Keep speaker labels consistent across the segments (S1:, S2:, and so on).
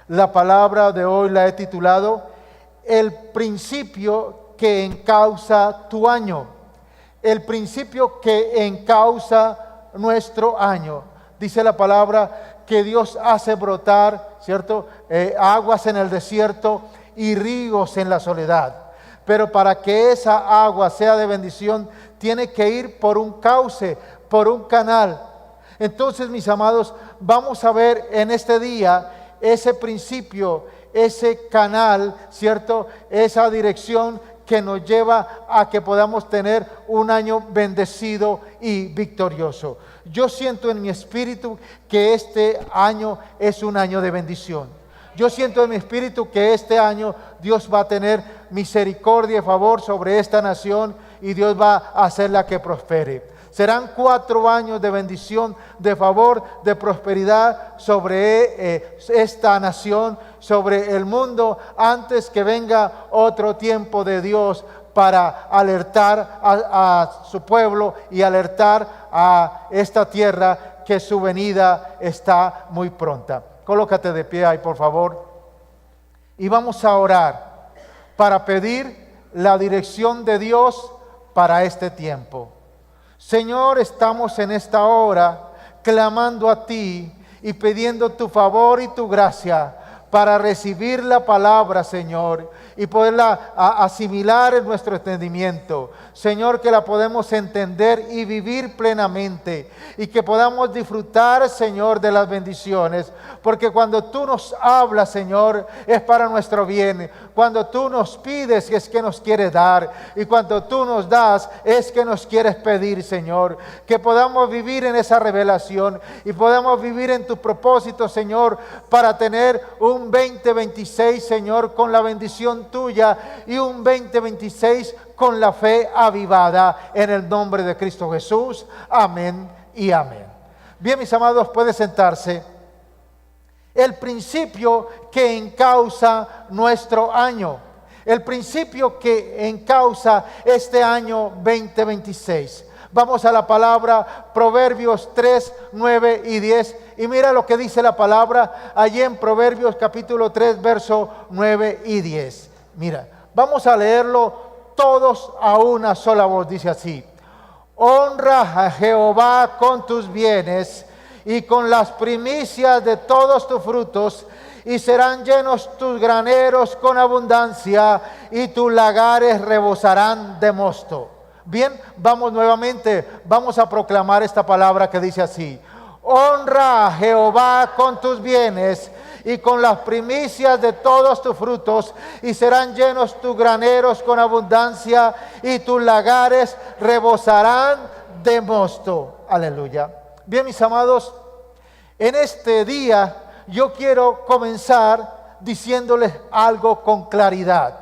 S1: La palabra de hoy la he titulado El principio que encausa tu año. El principio que encausa nuestro año. Dice la palabra que Dios hace brotar, ¿cierto? Aguas en el desierto y ríos en la soledad. Pero para que esa agua sea de bendición, tiene que ir por un cauce, por un canal. Entonces, mis amados, vamos a ver en este día ese principio, ese canal, ¿cierto? Esa dirección que nos lleva a que podamos tener un año bendecido y victorioso. Yo siento en mi espíritu que este año es un año de bendición. Yo siento en mi espíritu que este año Dios va a tener misericordia y favor sobre esta nación y Dios va a hacerla que prospere. Serán 4 años de bendición, de favor, de prosperidad sobre esta nación, sobre el mundo, antes que venga otro tiempo de Dios para alertar a su pueblo y alertar a esta tierra que su venida está muy pronta. Colócate de pie ahí, por favor. Y vamos a orar para pedir la dirección de Dios para este tiempo. Señor, estamos en esta hora clamando a ti y pidiendo tu favor y tu gracia para recibir la palabra, Señor, y poderla asimilar en nuestro entendimiento. Señor, que la podemos entender y vivir plenamente y que podamos disfrutar, Señor, de las bendiciones. Porque cuando tú nos hablas, Señor, es para nuestro bien. Cuando tú nos pides, es que nos quieres dar. Y cuando tú nos das, es que nos quieres pedir, Señor. Que podamos vivir en esa revelación y podamos vivir en tu propósito, Señor, para tener un 2026, Señor, con la bendición tuya y un 2026 con la fe avivada en el nombre de Cristo Jesús. Amén y amén. Bien, mis amados, puede sentarse. El principio que encausa nuestro año. El principio que encausa este año 2026. Vamos a la palabra Proverbios 3, 9 y 10. Y mira lo que dice la palabra allí en Proverbios capítulo 3, verso 9 y 10. Mira, vamos a leerlo todos a una sola voz. Dice así: honra a Jehová con tus bienes y con las primicias de todos tus frutos, y serán llenos tus graneros con abundancia, y tus lagares rebosarán de mosto. Bien, vamos nuevamente, vamos a proclamar esta palabra que dice así: honra a Jehová con tus bienes y con las primicias de todos tus frutos, y serán llenos tus graneros con abundancia, y tus lagares rebosarán de mosto. Aleluya. Bien, mis amados, en este día yo quiero comenzar diciéndoles algo con claridad,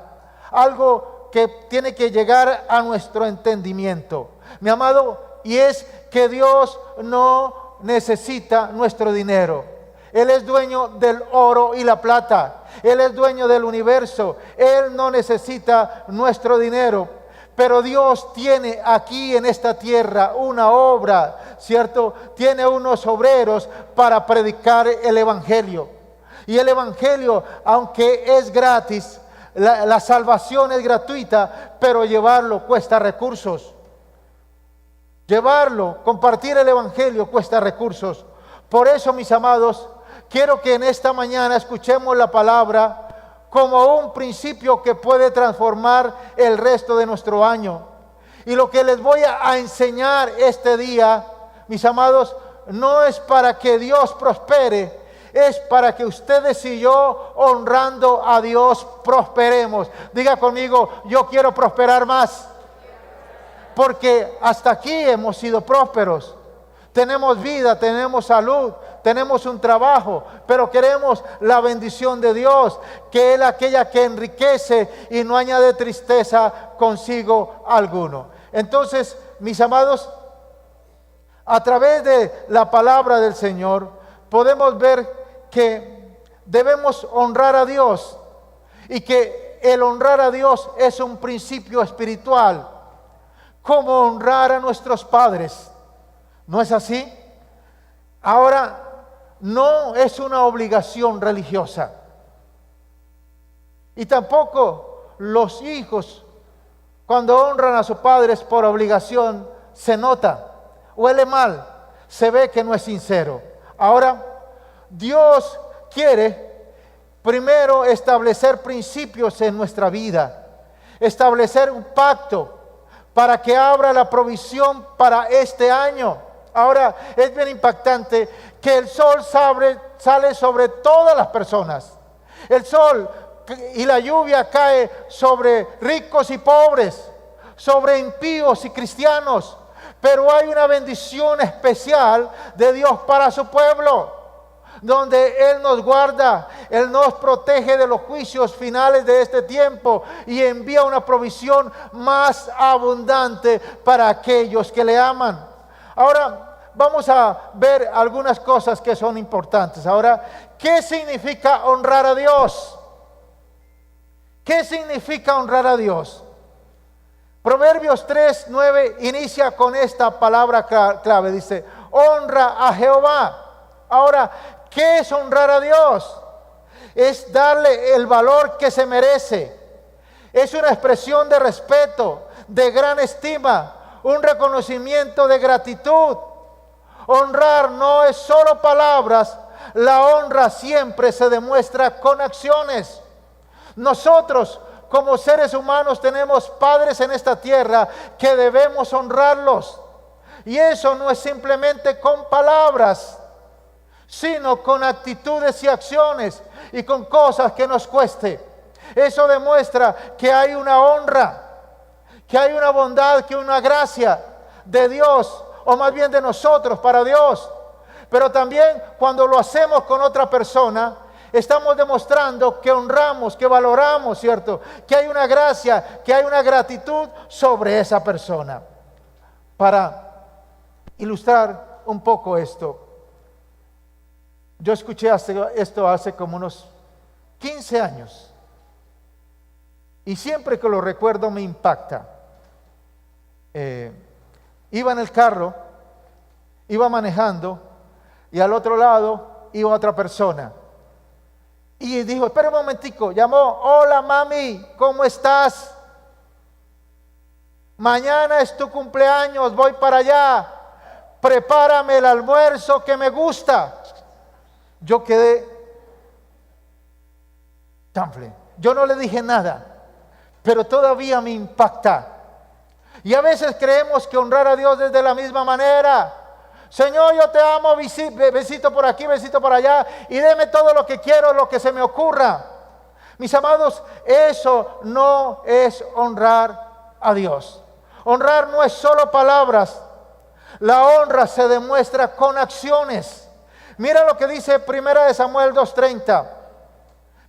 S1: algo que tiene que llegar a nuestro entendimiento, mi amado, y es que Dios no necesita nuestro dinero. Él es dueño del oro y la plata. Él es dueño del universo. Él no necesita nuestro dinero. Pero Dios tiene aquí en esta tierra una obra, ¿cierto? Tiene unos obreros para predicar el evangelio. Y el evangelio, aunque es gratis, la salvación es gratuita, pero llevarlo cuesta recursos. Llevarlo, compartir el evangelio cuesta recursos. Por eso, mis amados, quiero que en esta mañana escuchemos la palabra como un principio que puede transformar el resto de nuestro año. Y lo que les voy a enseñar este día, mis amados, no es para que Dios prospere, es para que ustedes y yo, honrando a Dios, prosperemos. Diga conmigo: yo quiero prosperar más. Porque hasta aquí hemos sido prósperos. Tenemos vida, tenemos salud, tenemos un trabajo, pero queremos la bendición de Dios, que es aquella que enriquece y no añade tristeza consigo alguno. Entonces, mis amados, a través de la palabra del Señor, podemos ver que debemos honrar a Dios y que el honrar a Dios es un principio espiritual, como honrar a nuestros padres. ¿No es así? Ahora, no es una obligación religiosa. Y tampoco los hijos, cuando honran a sus padres por obligación, se nota, huele mal, se ve que no es sincero. Ahora, Dios quiere primero establecer principios en nuestra vida, establecer un pacto para que abra la provisión para este año. Ahora, es bien impactante que el sol sale sobre todas las personas. El sol y la lluvia cae sobre ricos y pobres, sobre impíos y cristianos. Pero hay una bendición especial de Dios para su pueblo, donde Él nos guarda, Él nos protege de los juicios finales de este tiempo y envía una provisión más abundante para aquellos que le aman. Ahora vamos a ver algunas cosas que son importantes. Ahora, ¿qué significa honrar a Dios? ¿Qué significa honrar a Dios? Proverbios 3:9 inicia con esta palabra clave. Dice, honra a Jehová. Ahora, ¿qué es honrar a Dios? Es darle el valor que se merece. Es una expresión de respeto, de gran estima, un reconocimiento de gratitud. Honrar no es solo palabras, la honra siempre se demuestra con acciones. Nosotros, como seres humanos, tenemos padres en esta tierra que debemos honrarlos. Y eso no es simplemente con palabras, sino con actitudes y acciones y con cosas que nos cueste. Eso demuestra que hay una honra, que hay una bondad, que hay una gracia de Dios, o más bien de nosotros para Dios. Pero también cuando lo hacemos con otra persona, estamos demostrando que honramos, que valoramos, ¿cierto? Que hay una gracia, que hay una gratitud sobre esa persona. Para ilustrar un poco esto, yo escuché esto hace como unos 15 años. Y siempre que lo recuerdo me impacta. Iba en el carro, iba manejando y al otro lado iba otra persona. Y dijo, espera un momentico, llamó, hola mami, ¿cómo estás? Mañana es tu cumpleaños, voy para allá, prepárame el almuerzo que me gusta. Yo quedé chanfle, yo no le dije nada, pero todavía me impacta. Y a veces creemos que honrar a Dios es de la misma manera. Señor, yo te amo, besito por aquí, besito por allá, y deme todo lo que quiero, lo que se me ocurra. Mis amados, eso no es honrar a Dios. Honrar no es solo palabras. La honra se demuestra con acciones. Mira lo que dice 1 Samuel 2:30.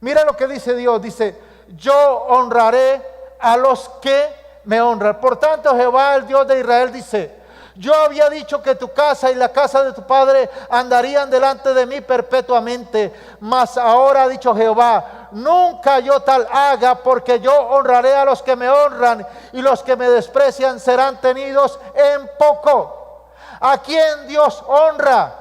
S1: Mira lo que dice Dios. Dice, yo honraré a los que me honran. Por tanto, Jehová, el Dios de Israel, dice, yo había dicho que tu casa y la casa de tu padre andarían delante de mí perpetuamente. Mas ahora ha dicho Jehová, nunca yo tal haga, porque yo honraré a los que me honran y los que me desprecian serán tenidos en poco. ¿A quién Dios honra?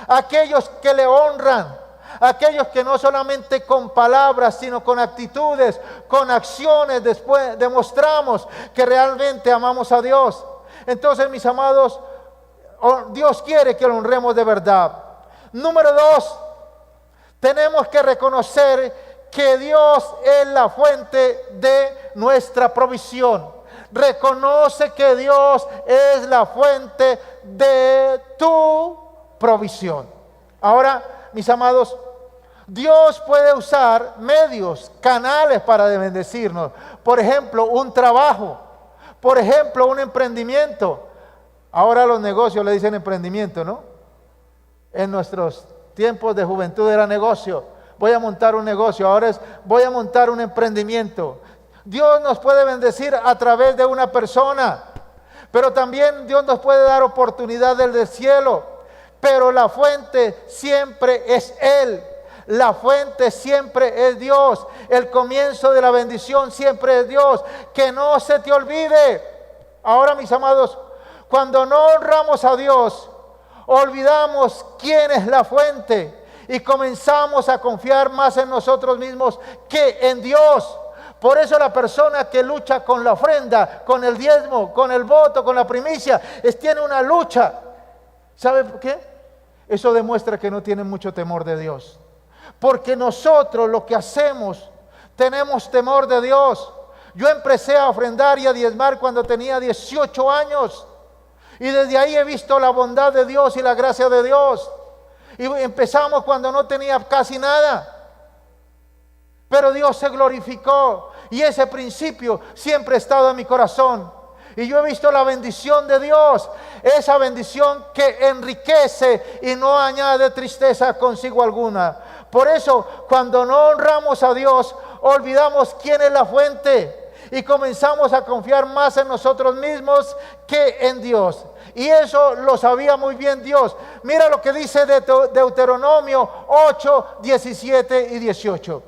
S1: Aquellos que le honran. Aquellos que no solamente con palabras, sino con actitudes, con acciones, después demostramos que realmente amamos a Dios. Entonces, mis amados, Dios quiere que lo honremos de verdad. Número 2, tenemos que reconocer que Dios es la fuente de nuestra provisión. Reconoce que Dios es la fuente de tu provisión. Ahora, mis amados, Dios puede usar medios, canales para bendecirnos. Por ejemplo, un trabajo. Por ejemplo, un emprendimiento. Ahora los negocios le dicen emprendimiento, ¿no? En nuestros tiempos de juventud era negocio. Voy a montar un negocio, ahora es voy a montar un emprendimiento. Dios nos puede bendecir a través de una persona, pero también Dios nos puede dar oportunidad del cielo. Pero la fuente siempre es Él. La fuente siempre es Dios. El comienzo de la bendición siempre es Dios. Que no se te olvide. Ahora, mis amados, cuando no honramos a Dios, olvidamos quién es la fuente. y comenzamos a confiar más en nosotros mismos que en Dios. Por eso la persona que lucha con la ofrenda, con el diezmo, con el voto, con la primicia, tiene una lucha. ¿Sabe por qué? Eso demuestra que no tiene mucho temor de Dios. Porque nosotros lo que hacemos, tenemos temor de Dios. Yo empecé a ofrendar y a diezmar cuando tenía 18 años. Y desde ahí he visto la bondad de Dios y la gracia de Dios. Y empezamos cuando no tenía casi nada. Pero Dios se glorificó y ese principio siempre ha estado en mi corazón. Y yo he visto la bendición de Dios, esa bendición que enriquece y no añade tristeza consigo alguna. Por eso, cuando no honramos a Dios, olvidamos quién es la fuente y comenzamos a confiar más en nosotros mismos que en Dios. Y eso lo sabía muy bien Dios. Mira lo que dice Deuteronomio 8, 17 y 18.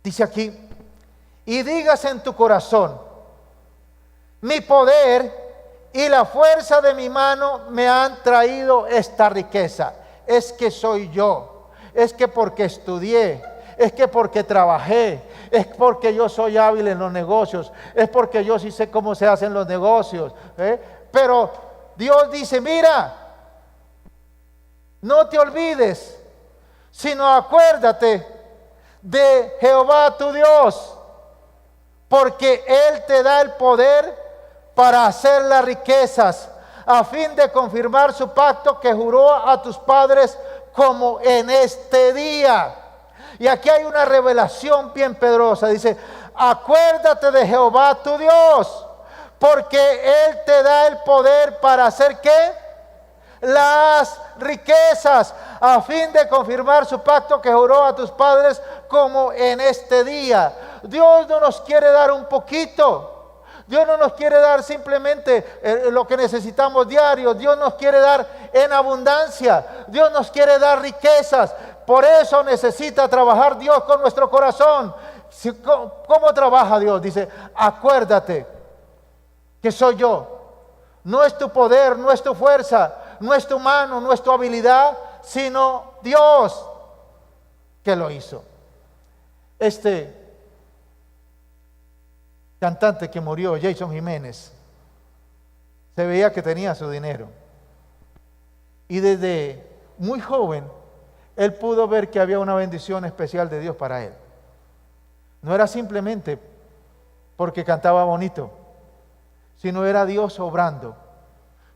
S1: Dice aquí: y digas en tu corazón, mi poder y la fuerza de mi mano me han traído esta riqueza. Es que soy yo, es que porque estudié, es que porque trabajé, es porque yo soy hábil en los negocios, es porque yo sí sé cómo se hacen los negocios. Pero Dios dice: mira, no te olvides, sino acuérdate de Jehová tu Dios, porque Él te da el poder para hacer las riquezas, a fin de confirmar su pacto que juró a tus padres, como en este día. Y aquí hay una revelación bien poderosa. Dice: acuérdate de Jehová tu Dios, porque Él te da el poder para hacer ¿qué? Las riquezas, a fin de confirmar su pacto que juró a tus padres, como en este día. Dios no nos quiere dar un poquito. Dios no nos quiere dar simplemente lo que necesitamos diario. Dios nos quiere dar en abundancia. Dios nos quiere dar riquezas. Por eso necesita trabajar Dios con nuestro corazón. ¿Cómo trabaja Dios? Dice: acuérdate que soy yo. No es tu poder, no es tu fuerza, no es tu mano, no es tu habilidad, sino Dios que lo hizo. Este cantante que murió, Jason Jiménez, se veía que tenía su dinero. Y desde muy joven, él pudo ver que había una bendición especial de Dios para él. No era simplemente porque cantaba bonito, sino era Dios obrando,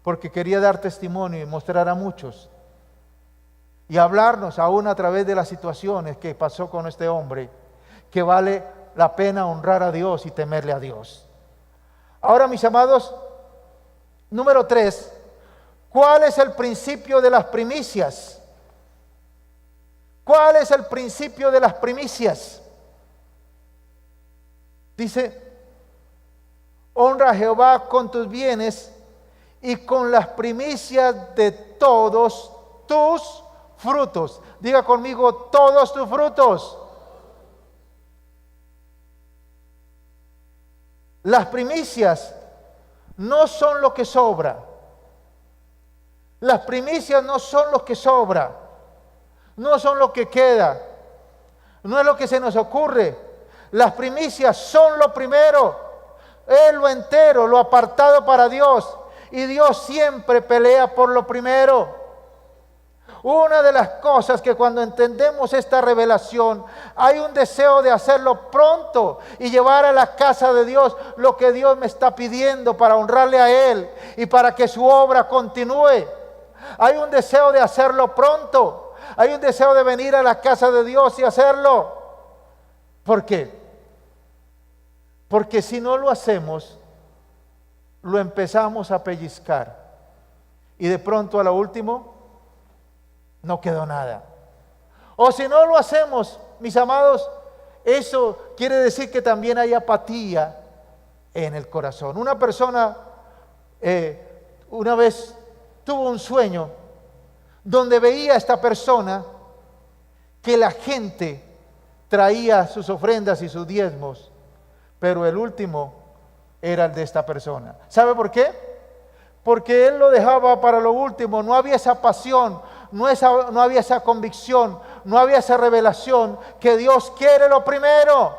S1: porque quería dar testimonio y mostrar a muchos y hablarnos aún a través de las situaciones que pasó con este hombre, que vale la pena honrar a Dios y temerle a Dios. Ahora, mis amados, número 3, ¿cuál es el principio de las primicias? ¿Cuál es el principio de las primicias? Dice: honra a Jehová con tus bienes y con las primicias de todos tus frutos. Diga conmigo: todos tus frutos. Las primicias no son lo que sobra. Las primicias no son lo que sobra. No son lo que queda. No es lo que se nos ocurre. Las primicias son lo primero. Es lo entero, lo apartado para Dios. Y Dios siempre pelea por lo primero. Una de las cosas que cuando entendemos esta revelación, hay un deseo de hacerlo pronto y llevar a la casa de Dios lo que Dios me está pidiendo para honrarle a Él y para que su obra continúe. Hay un deseo de hacerlo pronto. Hay un deseo de venir a la casa de Dios y hacerlo. ¿Por qué? Porque si no lo hacemos, lo empezamos a pellizcar y de pronto a lo último no quedó nada. O si no lo hacemos, mis amados, eso quiere decir que también hay apatía en el corazón. Una persona una vez tuvo un sueño donde veía a esta persona que la gente traía sus ofrendas y sus diezmos, pero el último era el de esta persona. ¿Sabe por qué? Porque él lo dejaba para lo último. No había esa pasión, no había esa convicción, no había esa revelación que Dios quiere lo primero.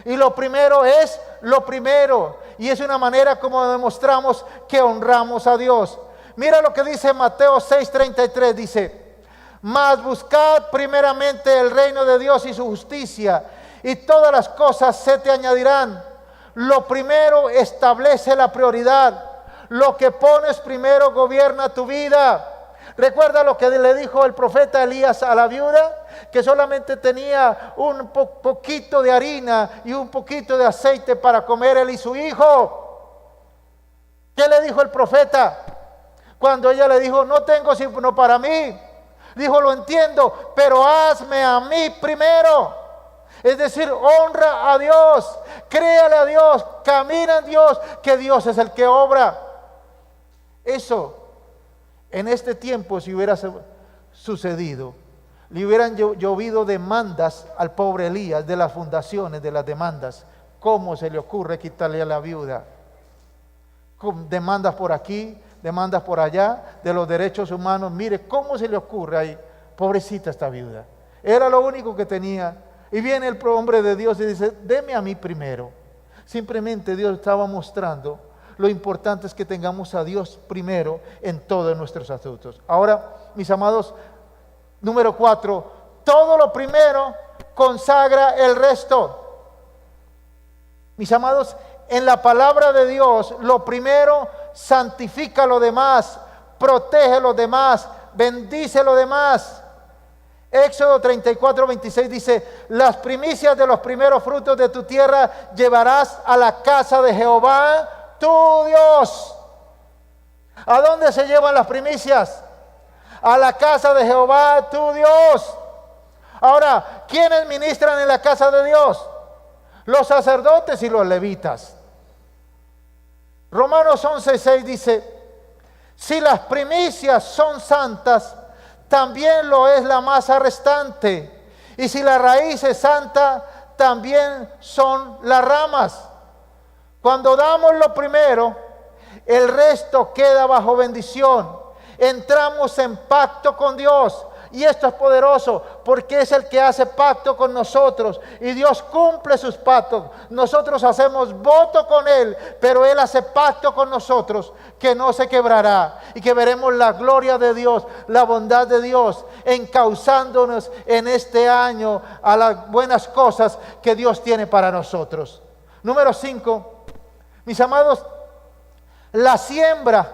S1: Y lo primero es lo primero. Y es una manera como demostramos que honramos a Dios. Mira lo que dice Mateo 6:33, dice: mas buscad primeramente el reino de Dios y su justicia, y todas las cosas se te añadirán. Lo primero establece la prioridad. Lo que pones primero gobierna tu vida. Recuerda lo que le dijo el profeta Elías a la viuda, que solamente tenía un poquito de harina y un poquito de aceite para comer él y su hijo. ¿Qué le dijo el profeta? Cuando ella le dijo: no tengo sino para mí. Dijo: lo entiendo, pero hazme a mí primero. Es decir, honra a Dios, créale a Dios, camina en Dios, que Dios es el que obra. Eso, en este tiempo, si hubiera sucedido, le hubieran llovido demandas al pobre Elías de las fundaciones, de las demandas. ¿Cómo se le ocurre quitarle a la viuda? Con demandas por aquí, demandas por allá, de los derechos humanos. Mire, ¿cómo se le ocurre ahí? Pobrecita esta viuda. Era lo único que tenía. Y viene el hombre de Dios y dice: deme a mí primero. Simplemente Dios estaba mostrando lo importante es que tengamos a Dios primero en todos nuestros asuntos. Ahora, mis amados, número 4, todo lo primero consagra el resto. Mis amados, en la palabra de Dios, lo primero santifica lo demás, protege lo demás, bendice lo demás. Éxodo 34:26 dice: las primicias de los primeros frutos de tu tierra llevarás a la casa de Jehová tu Dios. ¿A dónde se llevan las primicias? A la casa de Jehová tu Dios. Ahora, ¿quiénes ministran en la casa de Dios? Los sacerdotes y los levitas. Romanos 11:6 dice: si las primicias son santas, también lo es la masa restante. Y si la raíz es santa, también son las ramas. Cuando damos lo primero, el resto queda bajo bendición. Entramos en pacto con Dios. Y esto es poderoso porque es el que hace pacto con nosotros. Y Dios cumple sus pactos. Nosotros hacemos voto con Él, pero Él hace pacto con nosotros que no se quebrará. Y que veremos la gloria de Dios, la bondad de Dios, encauzándonos en este año a las buenas cosas que Dios tiene para nosotros. Número 5. Mis amados, la siembra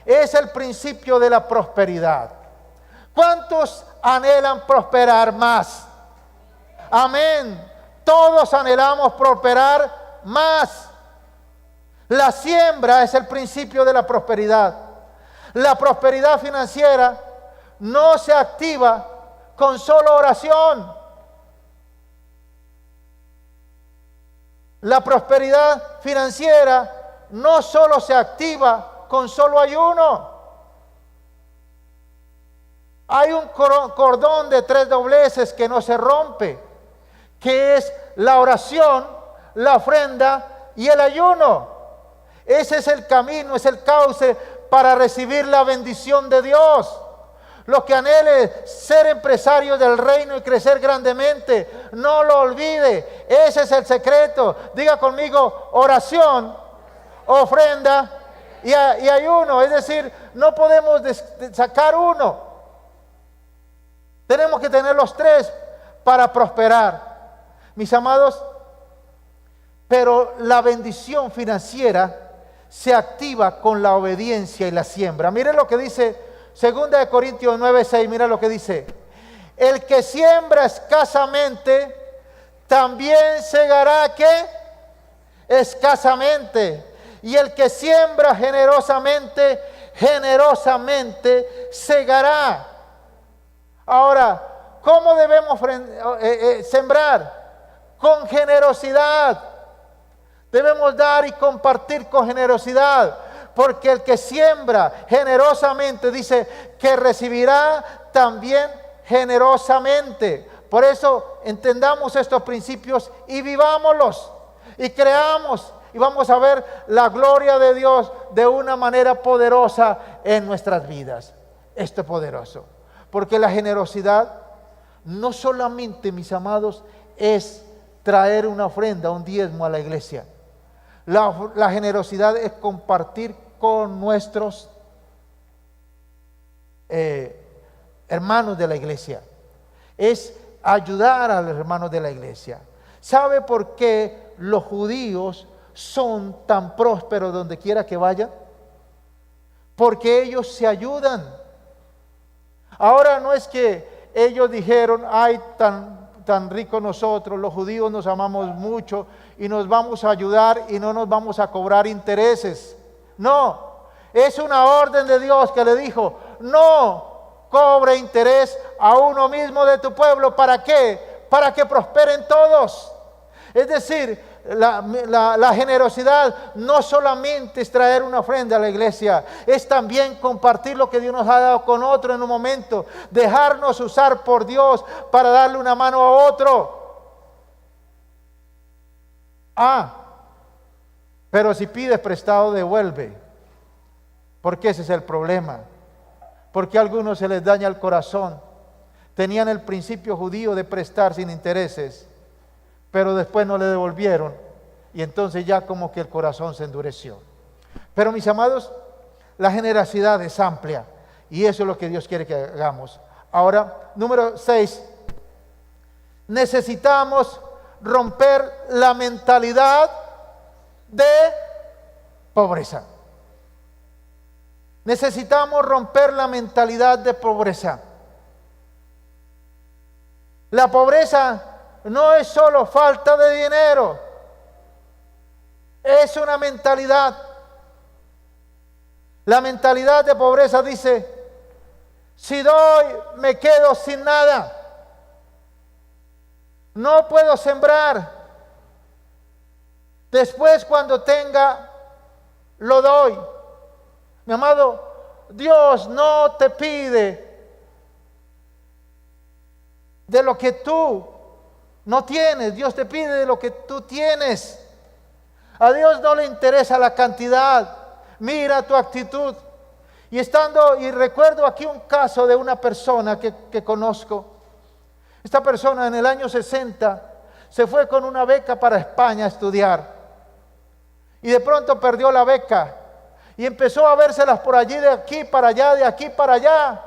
S1: es el principio de la prosperidad. ¿Cuántos anhelan prosperar más? Amén. Todos anhelamos prosperar más. La siembra es el principio de la prosperidad. La prosperidad financiera no se activa con solo oración. La prosperidad financiera no solo se activa con solo ayuno. Hay un cordón de 3 dobleces que no se rompe, que es la oración, la ofrenda y el ayuno. Ese es el camino, es el cauce para recibir la bendición de Dios. Los que anhelen ser empresarios del reino y crecer grandemente, no lo olvide. Ese es el secreto. Diga conmigo: oración, ofrenda y ayuno. Es decir, no podemos sacar uno. Tenemos que tener los 3 para prosperar. Mis amados, pero la bendición financiera se activa con la obediencia y la siembra. Miren lo que dice 2 Corintios 9:6, mira lo que dice: el que siembra escasamente, también segará ¿qué? Escasamente. Y el que siembra generosamente, generosamente segará. Ahora, ¿cómo debemos sembrar? Con generosidad. Debemos dar y compartir con generosidad. Porque el que siembra generosamente, dice que recibirá también generosamente. Por eso entendamos estos principios y vivámoslos. Y creamos. Y vamos a ver la gloria de Dios de una manera poderosa en nuestras vidas. Esto es poderoso. Porque la generosidad no solamente, mis amados, es traer una ofrenda, un diezmo a la iglesia. La generosidad es compartir con nuestros hermanos de la iglesia. Es ayudar a los hermanos de la iglesia. ¿Sabe por qué los judíos son tan prósperos donde quiera que vayan? Porque ellos se ayudan. Ahora no es que ellos dijeron, ay, tan ricos nosotros, los judíos nos amamos mucho y nos vamos a ayudar y no nos vamos a cobrar intereses. No, es una orden de Dios que le dijo, no cobre interés a uno mismo de tu pueblo. ¿Para qué? Para que prosperen todos. Es decir, la generosidad no solamente es traer una ofrenda a la iglesia, es también compartir lo que Dios nos ha dado con otro en un momento, dejarnos usar por Dios para darle una mano a otro. Pero si pides prestado, devuelve, porque ese es el problema. Porque a algunos se les daña el corazón. Tenían el principio judío de prestar sin intereses, pero después no le devolvieron y entonces ya como que el corazón se endureció. Pero mis amados, la generosidad es amplia y eso es lo que Dios quiere que hagamos. Ahora, número 6, necesitamos romper la mentalidad de pobreza. Necesitamos romper la mentalidad de pobreza. La pobreza no es solo falta de dinero, es una mentalidad. La mentalidad de pobreza dice, si doy, me quedo sin nada. No puedo sembrar. Después, cuando tenga, lo doy. Mi amado, Dios no te pide de lo que tú no tienes. Dios te pide de lo que tú tienes. A Dios no le interesa la cantidad. Mira tu actitud. Y recuerdo aquí un caso de una persona que conozco. Esta persona en el año 60 se fue con una beca para España a estudiar. Y de pronto perdió la beca. Y empezó a vérselas por allí, de aquí para allá, de aquí para allá,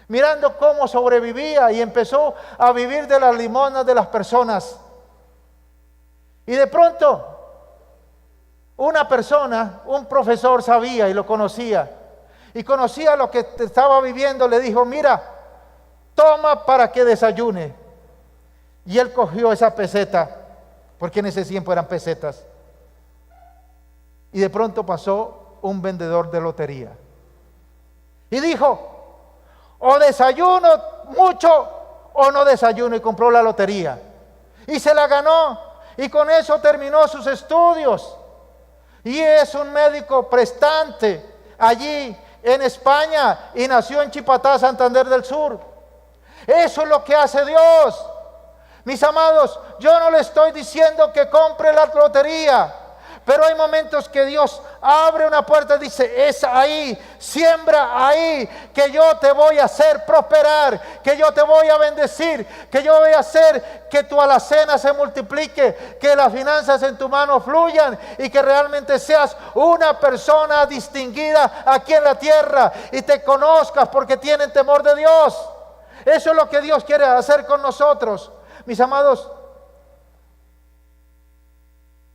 S1: mirando cómo sobrevivía, y empezó a vivir de las limonas de las personas. Y de pronto, una persona, un profesor sabía y lo conocía, y conocía lo que estaba viviendo, le dijo, mira, toma para que desayune. Y él cogió esa peseta, porque en ese tiempo eran pesetas, y de pronto pasó un vendedor de lotería y dijo, o desayuno mucho o no desayuno, y compró la lotería y se la ganó, y con eso terminó sus estudios y es un médico prestante allí en España y nació en Chipatá, Santander del Sur. Eso es lo que hace Dios. Mis amados, yo no le estoy diciendo que compre la lotería, pero hay momentos que Dios abre una puerta y dice, es ahí, siembra ahí, que yo te voy a hacer prosperar, que yo te voy a bendecir, que yo voy a hacer que tu alacena se multiplique, que las finanzas en tu mano fluyan y que realmente seas una persona distinguida aquí en la tierra y te conozcas porque tienen temor de Dios. Eso es lo que Dios quiere hacer con nosotros. Mis amados,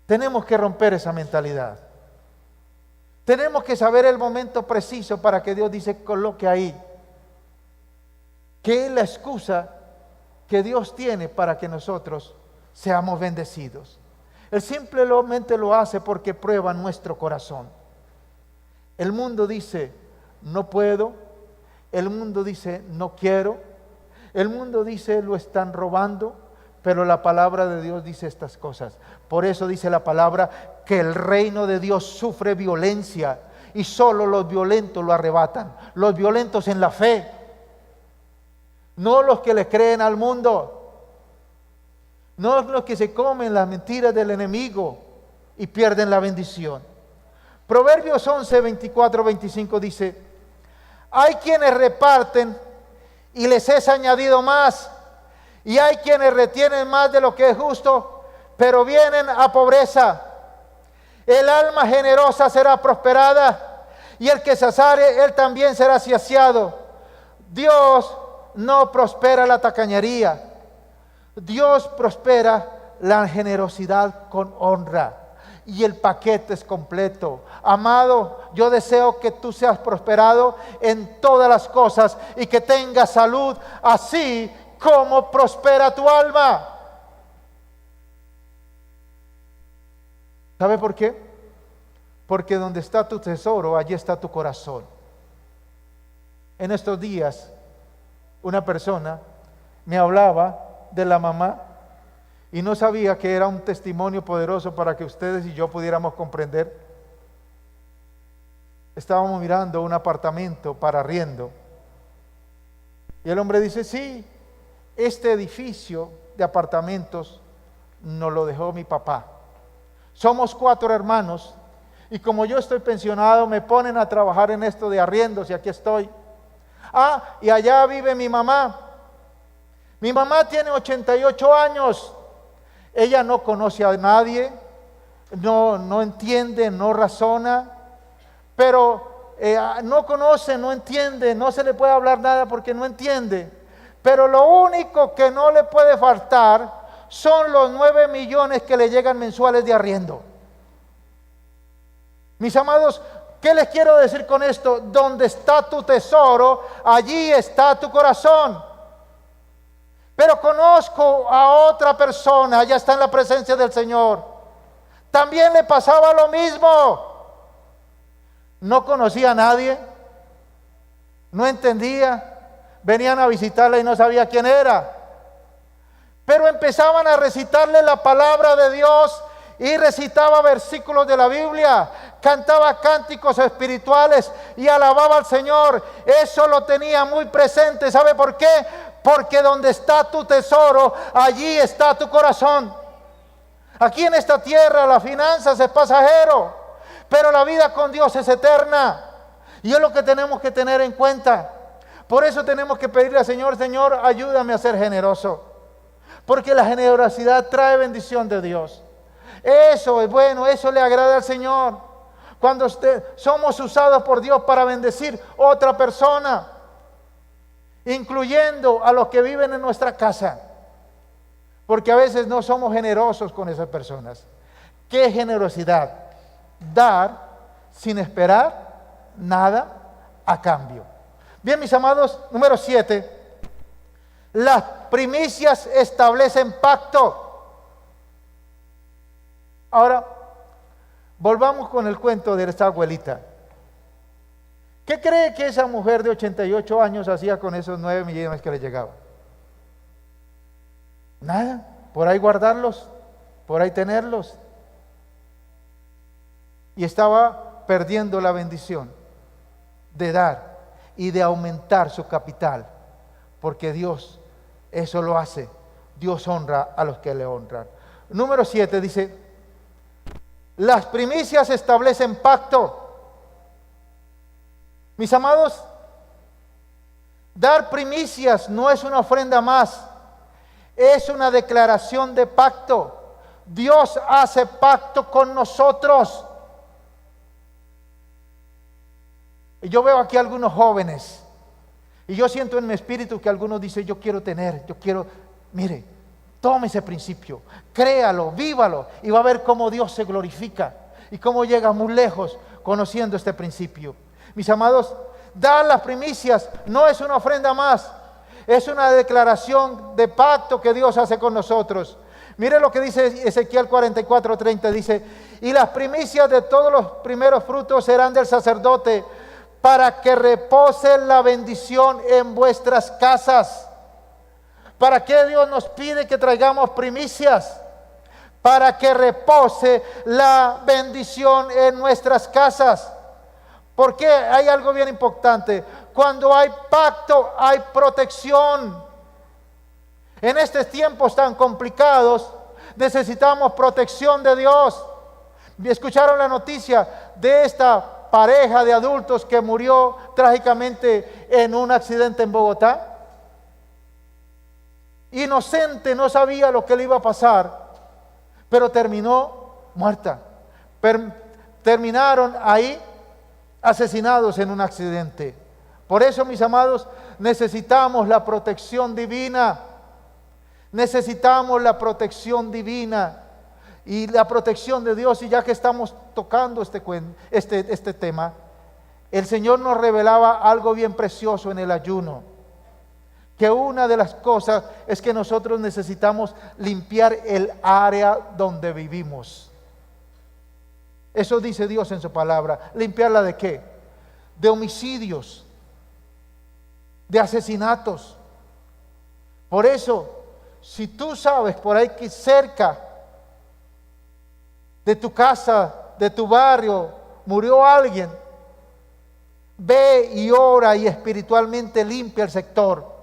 S1: tenemos que romper esa mentalidad. Tenemos que saber el momento preciso para que Dios dice, coloque ahí. Que es la excusa que Dios tiene para que nosotros seamos bendecidos. Él simplemente lo hace porque prueba nuestro corazón. El mundo dice, no puedo. El mundo dice, no quiero. El mundo dice, lo están robando. Pero la palabra de Dios dice estas cosas. Por eso dice la palabra que el reino de Dios sufre violencia y solo los violentos lo arrebatan. Los violentos en la fe, no los que le creen al mundo, no los que se comen las mentiras del enemigo y pierden la bendición. Proverbios 11, 24, 25 dice, hay quienes reparten y les es añadido más. Y hay quienes retienen más de lo que es justo, pero vienen a pobreza. El alma generosa será prosperada, y el que saciare, él también será saciado. Dios no prospera la tacañería. Dios prospera la generosidad con honra. Y el paquete es completo. Amado, yo deseo que tú seas prosperado en todas las cosas y que tengas salud, así como prospera tu alma. ¿Sabe por qué? Porque donde está tu tesoro, allí está tu corazón. En estos días, una persona me hablaba de la mamá y no sabía que era un testimonio poderoso para que ustedes y yo pudiéramos comprender. Estábamos mirando un apartamento para arriendo y el hombre dice: sí, este edificio de apartamentos nos lo dejó mi papá. Somos 4 hermanos y como yo estoy pensionado me ponen a trabajar en esto de arriendos y aquí estoy. Y allá vive mi mamá. Mi mamá tiene 88 años. Ella no conoce a nadie, no entiende, no razona, pero no conoce, no entiende, no se le puede hablar nada porque no entiende. Pero lo único que no le puede faltar son los 9 millones que le llegan mensuales de arriendo. Mis amados, ¿qué les quiero decir con esto? Donde está tu tesoro, allí está tu corazón. Pero conozco a otra persona, ya está en la presencia del Señor. También le pasaba lo mismo. No conocía a nadie, no entendía. Venían a visitarla y no sabía quién era. Pero empezaban a recitarle la palabra de Dios y recitaba versículos de la Biblia, cantaba cánticos espirituales y alababa al Señor. Eso lo tenía muy presente. ¿Sabe por qué? Porque donde está tu tesoro, allí está tu corazón. Aquí en esta tierra las finanzas es pasajero, pero la vida con Dios es eterna. Y es lo que tenemos que tener en cuenta. Por eso tenemos que pedirle al Señor: Señor, ayúdame a ser generoso. Porque la generosidad trae bendición de Dios. Eso es bueno, eso le agrada al Señor. Cuando somos usados por Dios para bendecir otra persona, incluyendo a los que viven en nuestra casa, porque a veces no somos generosos con esas personas. ¿Qué generosidad? Dar sin esperar nada a cambio. Bien, mis amados, número 7. Las primicias establecen pacto. Ahora, volvamos con el cuento de esta abuelita. ¿Qué cree que esa mujer de 88 años hacía con esos 9 millones que le llegaban? Nada, por ahí guardarlos, por ahí tenerlos. Y estaba perdiendo la bendición de dar y de aumentar su capital, porque Dios eso lo hace. Dios honra a los que le honran. Número 7 dice: las primicias establecen pacto. Mis amados, dar primicias no es una ofrenda más, es una declaración de pacto. Dios hace pacto con nosotros. Y yo veo aquí algunos jóvenes, y yo siento en mi espíritu que algunos dicen: yo quiero, mire, tome ese principio, créalo, vívalo, y va a ver cómo Dios se glorifica y cómo llega muy lejos conociendo este principio. Mis amados, dar las primicias no es una ofrenda más, es una declaración de pacto que Dios hace con nosotros. Mire lo que dice Ezequiel 44:30, dice: y las primicias de todos los primeros frutos serán del sacerdote, para que repose la bendición en vuestras casas. ¿Para qué Dios nos pide que traigamos primicias? Para que repose la bendición en nuestras casas. Porque hay algo bien importante: cuando hay pacto hay protección. En estos tiempos tan complicados necesitamos protección de Dios. ¿Escucharon la noticia de esta pareja de adultos que murió trágicamente en un accidente en Bogotá? inocente, no sabía lo que le iba a pasar, pero terminó muerta. Terminaron ahí asesinados en un accidente. Por eso, mis amados, necesitamos la protección divina. Necesitamos la protección divina y la protección de Dios. Y ya que estamos tocando este tema, el Señor nos revelaba algo bien precioso en el ayuno. Que una de las cosas es que nosotros necesitamos limpiar el área donde vivimos. Eso dice Dios en su palabra. ¿Limpiarla de qué? De homicidios, de asesinatos. Por eso, si tú sabes por ahí que cerca de tu casa, de tu barrio, murió alguien, ve y ora y espiritualmente limpia el sector.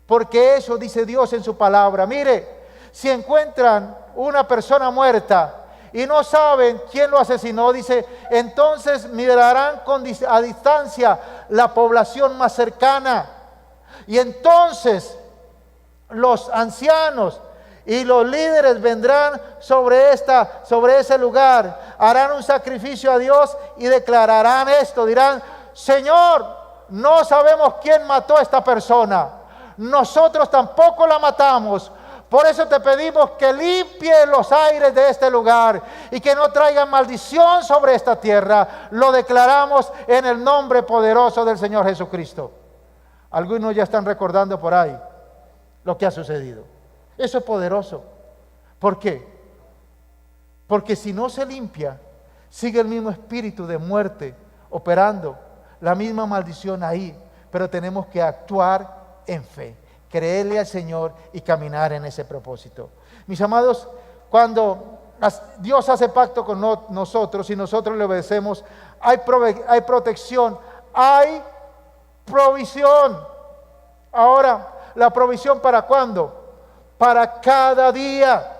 S1: Porque eso dice Dios en su palabra. Mire, si encuentran una persona muerta y no saben quién lo asesinó, dice, entonces mirarán a distancia la población más cercana. Y entonces los ancianos y los líderes vendrán sobre ese lugar, harán un sacrificio a Dios y declararán esto, dirán, Señor, no sabemos quién mató a esta persona. Nosotros tampoco la matamos. Por eso te pedimos que limpie los aires de este lugar y que no traigan maldición sobre esta tierra. Lo declaramos en el nombre poderoso del Señor Jesucristo. Algunos ya están recordando por ahí lo que ha sucedido. Eso es poderoso. ¿Por qué? Porque si no se limpia, sigue el mismo espíritu de muerte operando, la misma maldición ahí. Pero tenemos que actuar en fe, creerle al Señor y caminar en ese propósito. Mis amados, cuando Dios hace pacto con nosotros y nosotros le obedecemos, hay protección, hay provisión. Ahora, ¿la provisión para cuándo? Para cada día.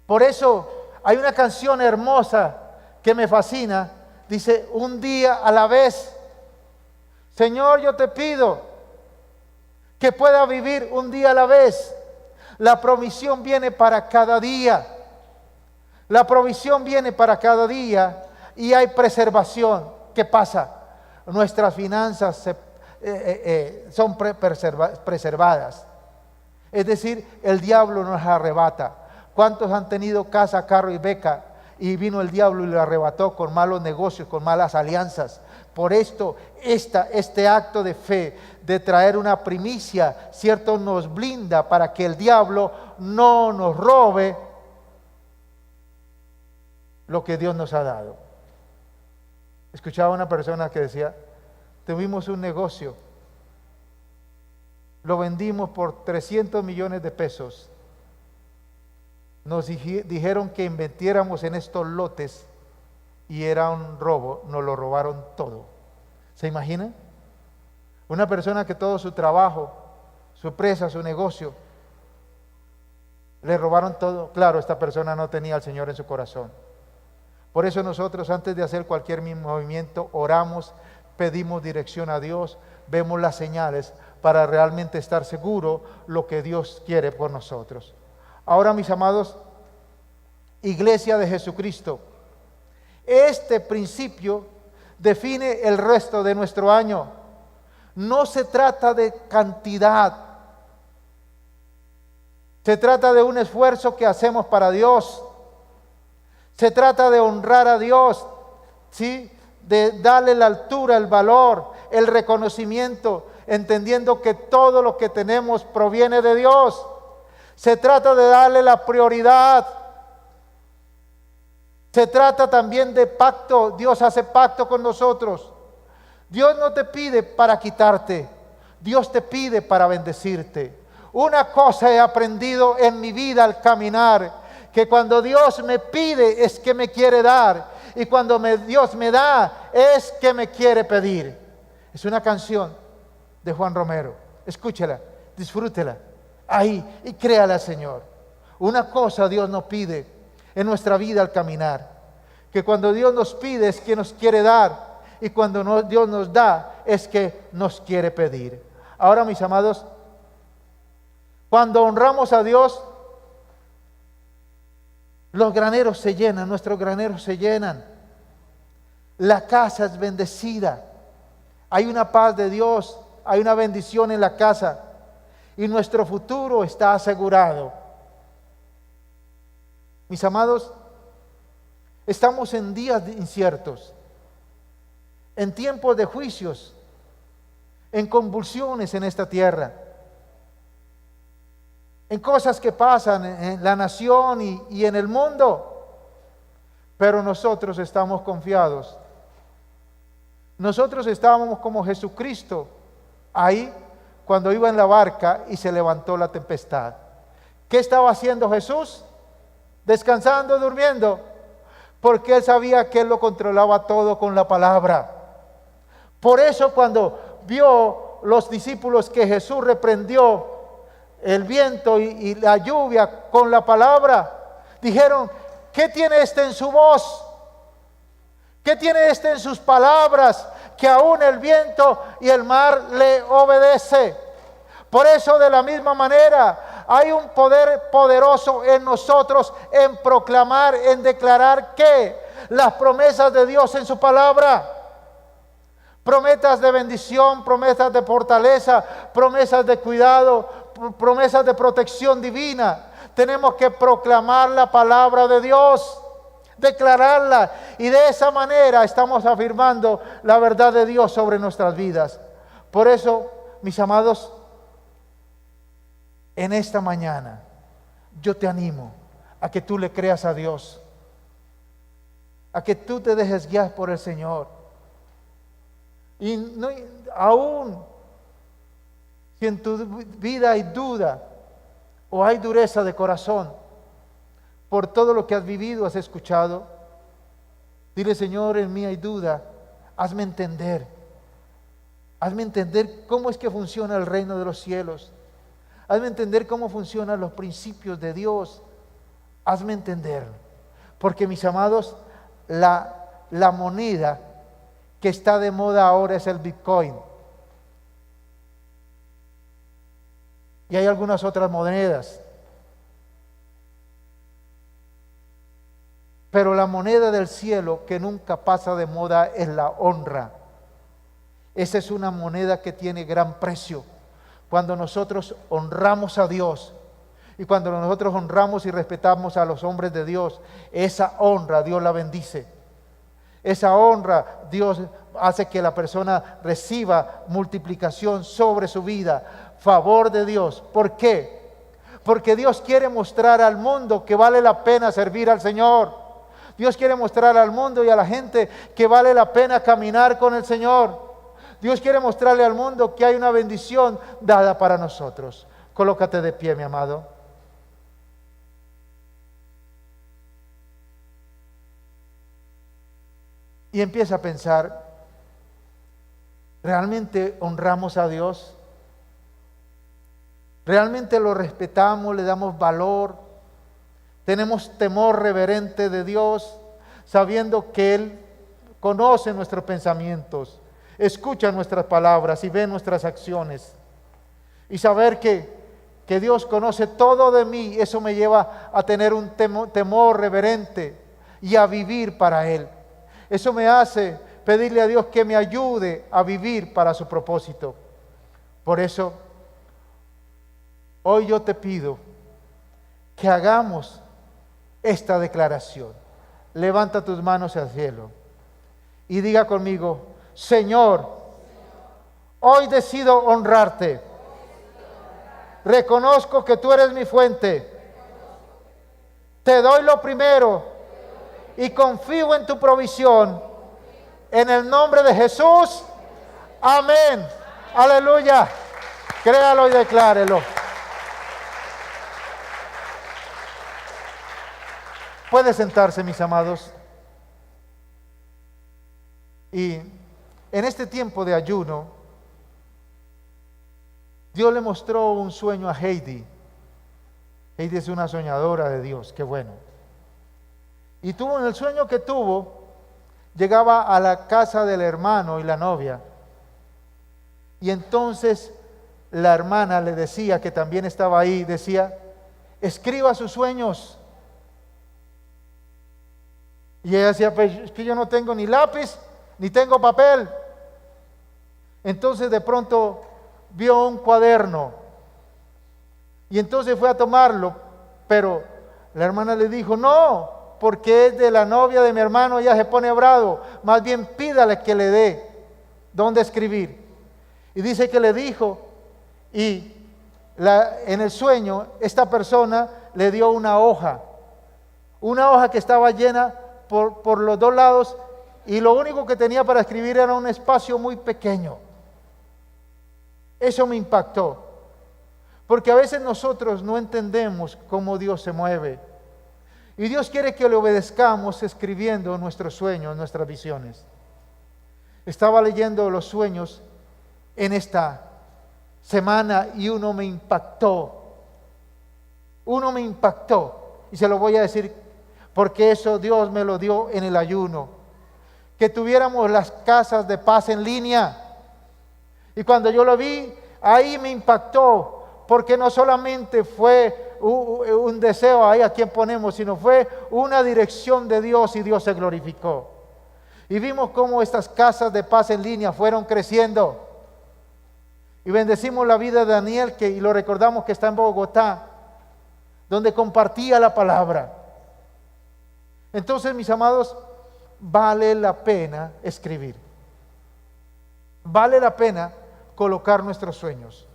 S1: Por eso hay una canción hermosa que me fascina. Dice, un día a la vez. Señor, yo te pido que pueda vivir un día a la vez. La provisión viene para cada día. La provisión viene para cada día y hay preservación. ¿Qué pasa? Nuestras finanzas son preservadas. Es decir, el diablo nos arrebata. ¿Cuántos han tenido casa, carro y beca y vino el diablo y lo arrebató con malos negocios, con malas alianzas? Por esto, este acto de fe, de traer una primicia, cierto, nos blinda para que el diablo no nos robe lo que Dios nos ha dado. Escuchaba una persona que decía, tuvimos un negocio, lo vendimos por 300 millones de pesos. Nos dijeron que invirtiéramos en estos lotes y era un robo, nos lo robaron todo. ¿Se imaginan? Una persona que todo su trabajo, su empresa, su negocio, le robaron todo. Claro, esta persona no tenía al Señor en su corazón. Por eso nosotros, antes de hacer cualquier movimiento, oramos, pedimos dirección a Dios, vemos las señales para realmente estar seguro lo que Dios quiere por nosotros. Ahora, mis amados, Iglesia de Jesucristo, este principio define el resto de nuestro año. No se trata de cantidad, se trata de un esfuerzo que hacemos para Dios, se trata de honrar a Dios, ¿sí? De darle la altura, el valor, el reconocimiento, entendiendo que todo lo que tenemos proviene de Dios. Se trata de darle la prioridad. Se trata también de pacto. Dios hace pacto con nosotros. Dios no te pide para quitarte, Dios te pide para bendecirte. Una cosa he aprendido en mi vida al caminar, que cuando Dios me pide es que me quiere dar, y cuando Dios me da es que me quiere pedir. Es una canción de Juan Romero. Escúchela, disfrútela ahí y créala al Señor. Una cosa Dios nos pide en nuestra vida al caminar, que cuando Dios nos pide es que nos quiere dar, y cuando Dios nos da es que nos quiere pedir. Ahora, mis amados, Cuando honramos a Dios, los graneros se llenan, nuestros graneros se llenan. La casa es bendecida. Hay una paz de Dios, hay una bendición en la casa y nuestro futuro está asegurado. Mis amados, estamos en días inciertos, en tiempos de juicios, en convulsiones en esta tierra, en cosas que pasan en la nación y en el mundo, pero nosotros estamos confiados. Nosotros estábamos como Jesucristo ahí cuando iba en la barca y se levantó la tempestad. ¿Qué estaba haciendo Jesús? Descansando, durmiendo, porque Él sabía que Él lo controlaba todo con la palabra. Por eso cuando vio los discípulos que Jesús reprendió el viento y la lluvia con la palabra, dijeron: ¿qué tiene este en su voz? ¿Qué tiene este en sus palabras? Que aún el viento y el mar le obedece. Por eso, de la misma manera, hay un poder poderoso en nosotros en proclamar, en declarar que las promesas de Dios en su palabra, promesas de bendición, promesas de fortaleza, promesas de cuidado, promesas de protección divina. Tenemos que proclamar la palabra de Dios, declararla, y de esa manera estamos afirmando la verdad de Dios sobre nuestras vidas. Por eso, mis amados, en esta mañana yo te animo a que tú le creas a Dios, a que tú te dejes guiar por el Señor. Y no, aún si en tu vida hay duda o hay dureza de corazón por todo lo que has vivido, has escuchado, dile: Señor, en mí hay duda, hazme entender cómo es que funciona el reino de los cielos, hazme entender cómo funcionan los principios de Dios, hazme entender. Porque, mis amados, la moneda que está de moda ahora es el Bitcoin. Y hay algunas otras monedas. Pero la moneda del cielo que nunca pasa de moda es la honra. Esa es una moneda que tiene gran precio. Cuando nosotros honramos a Dios y cuando nosotros honramos y respetamos a los hombres de Dios, esa honra Dios la bendice. Esa honra Dios hace que la persona reciba multiplicación sobre su vida, favor de Dios. ¿Por qué? Porque Dios quiere mostrar al mundo que vale la pena servir al Señor. Dios quiere mostrar al mundo y a la gente que vale la pena caminar con el Señor. Dios quiere mostrarle al mundo que hay una bendición dada para nosotros. Colócate de pie, mi amado. Y empieza a pensar: ¿realmente honramos a Dios? ¿Realmente lo respetamos, le damos valor? ¿Tenemos temor reverente de Dios, sabiendo que Él conoce nuestros pensamientos, escucha nuestras palabras y ve nuestras acciones? Y saber que Dios conoce todo de mí, eso me lleva a tener un temor reverente y a vivir para Él. Eso me hace pedirle a Dios que me ayude a vivir para su propósito. Por eso, hoy yo te pido que hagamos esta declaración. Levanta tus manos al cielo y diga conmigo: Señor, hoy decido honrarte. Reconozco que tú eres mi fuente. Te doy lo primero y confío en tu provisión. En el nombre de Jesús. Amén. Aleluya. Créalo y declárelo. Puede sentarse, mis amados. Y en este tiempo de ayuno, Dios le mostró un sueño a Heidi. Heidi es una soñadora de Dios, qué bueno. Y tuvo, en el sueño que tuvo, llegaba a la casa del hermano y la novia. Y entonces la hermana le decía, que también estaba ahí, decía, escriba sus sueños. Y ella decía, pues es que yo no tengo ni lápiz, ni tengo papel. Entonces de pronto vio un cuaderno y entonces fue a tomarlo, pero la hermana le dijo, no, porque es de la novia de mi hermano, ella se pone bravo, más bien pídale que le dé dónde escribir. Y dice que le dijo, y en el sueño esta persona le dio una hoja que estaba llena por los dos lados, y lo único que tenía para escribir era un espacio muy pequeño. Eso me impactó, porque a veces nosotros no entendemos cómo Dios se mueve, y Dios quiere que le obedezcamos escribiendo nuestros sueños, nuestras visiones. Estaba leyendo los sueños en esta semana y uno me impactó, y se lo voy a decir porque eso Dios me lo dio en el ayuno, que tuviéramos las casas de paz en línea. Y cuando yo lo vi, ahí me impactó, porque no solamente fue un deseo ahí a quien ponemos, sino fue una dirección de Dios y Dios se glorificó. Y vimos cómo estas casas de paz en línea fueron creciendo. Y bendecimos la vida de Daniel, y lo recordamos que está en Bogotá, donde compartía la palabra. Entonces, mis amados, vale la pena escribir. Vale la pena colocar nuestros sueños.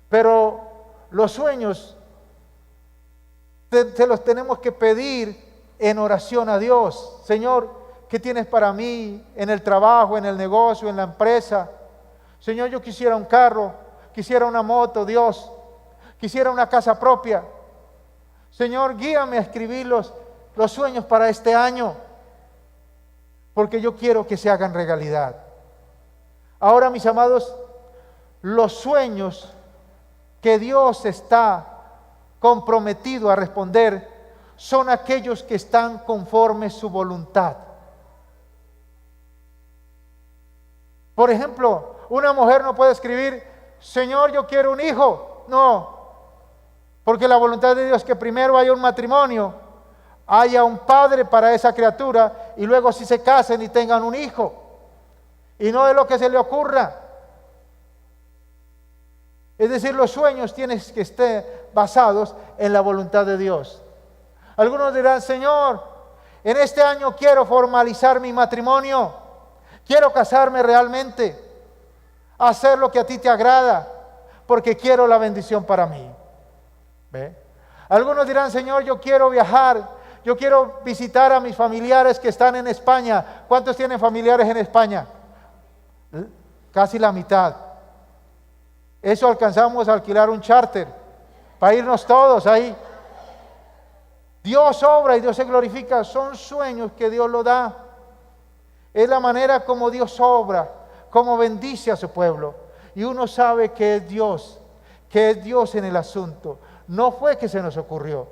S1: Pero los sueños se los tenemos que pedir en oración a Dios. Señor, ¿qué tienes para mí en el trabajo, en el negocio, en la empresa? Señor, yo quisiera un carro, quisiera una moto, Dios, quisiera una casa propia. Señor, guíame a escribir los sueños para este año, porque yo quiero que se hagan realidad. Ahora, mis amados, los sueños que Dios está comprometido a responder son aquellos que están conforme su voluntad. Por ejemplo, una mujer no puede escribir, Señor, yo quiero un hijo. No, porque la voluntad de Dios es que primero haya un matrimonio, haya un padre para esa criatura, y luego si se casen y tengan un hijo. Y no es lo que se le ocurra. Es decir, los sueños tienen que estar basados en la voluntad de Dios. Algunos dirán, Señor, en este año quiero formalizar mi matrimonio, quiero casarme realmente, hacer lo que a ti te agrada, porque quiero la bendición para mí. ¿Ve? Algunos dirán, Señor, yo quiero viajar, yo quiero visitar a mis familiares que están en España. ¿Cuántos tienen familiares en España? Casi la mitad. Eso alcanzamos a alquilar un charter para irnos todos ahí. Dios obra y Dios se glorifica. Son sueños que Dios lo da. Es la manera como Dios obra, como bendice a su pueblo. Y uno sabe que es Dios en el asunto. No fue que se nos ocurrió,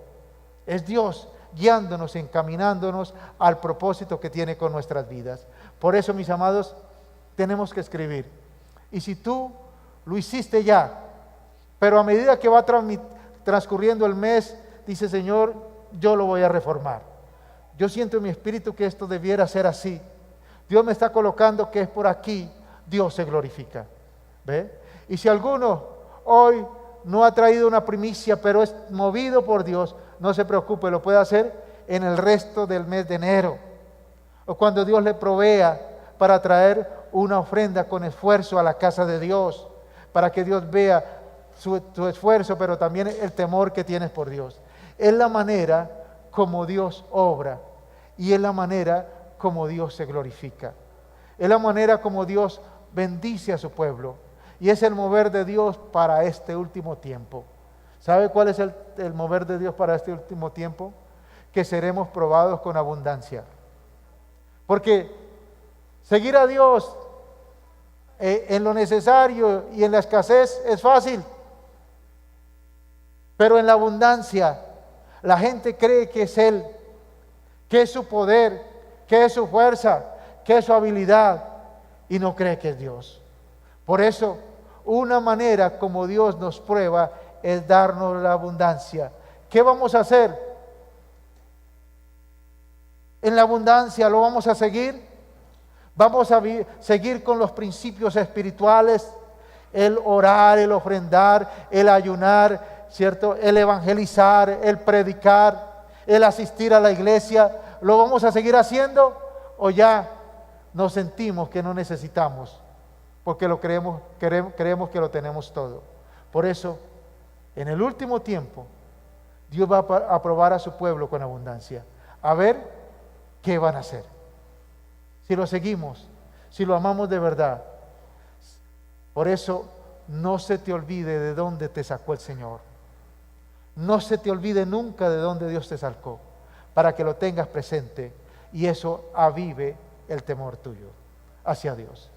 S1: es Dios guiándonos, encaminándonos al propósito que tiene con nuestras vidas. Por eso, mis amados, tenemos que escribir. Y si tú lo hiciste ya, pero a medida que va transcurriendo el mes, dice, Señor, yo lo voy a reformar. Yo siento en mi espíritu que esto debiera ser así. Dios me está colocando que es por aquí, Dios se glorifica. ¿Ve? Y si alguno hoy no ha traído una primicia, pero es movido por Dios, no se preocupe, lo puede hacer en el resto del mes de enero, o cuando Dios le provea para traer una ofrenda con esfuerzo a la casa de Dios, para que Dios vea tu esfuerzo, pero también el temor que tienes por Dios. Es la manera como Dios obra, y es la manera como Dios se glorifica. Es la manera como Dios bendice a su pueblo, y es el mover de Dios para este último tiempo. ¿Sabe cuál es el mover de Dios para este último tiempo? Que seremos probados con abundancia. Porque seguir a Dios en lo necesario y en la escasez es fácil. Pero en la abundancia, la gente cree que es Él, que es su poder, que es su fuerza, que es su habilidad, y no cree que es Dios. Por eso, una manera como Dios nos prueba es darnos la abundancia. ¿Qué vamos a hacer? En la abundancia lo vamos a seguir. Vamos a seguir con los principios espirituales, el orar, el ofrendar, el ayunar, ¿cierto? El evangelizar, el predicar, el asistir a la iglesia. ¿Lo vamos a seguir haciendo o ya nos sentimos que no necesitamos? Porque lo creemos que lo tenemos todo. Por eso, en el último tiempo, Dios va a probar a su pueblo con abundancia. A ver qué van a hacer. Si lo seguimos, si lo amamos de verdad. Por eso, no se te olvide de dónde te sacó el Señor. No se te olvide nunca de dónde Dios te sacó, para que lo tengas presente y eso avive el temor tuyo hacia Dios.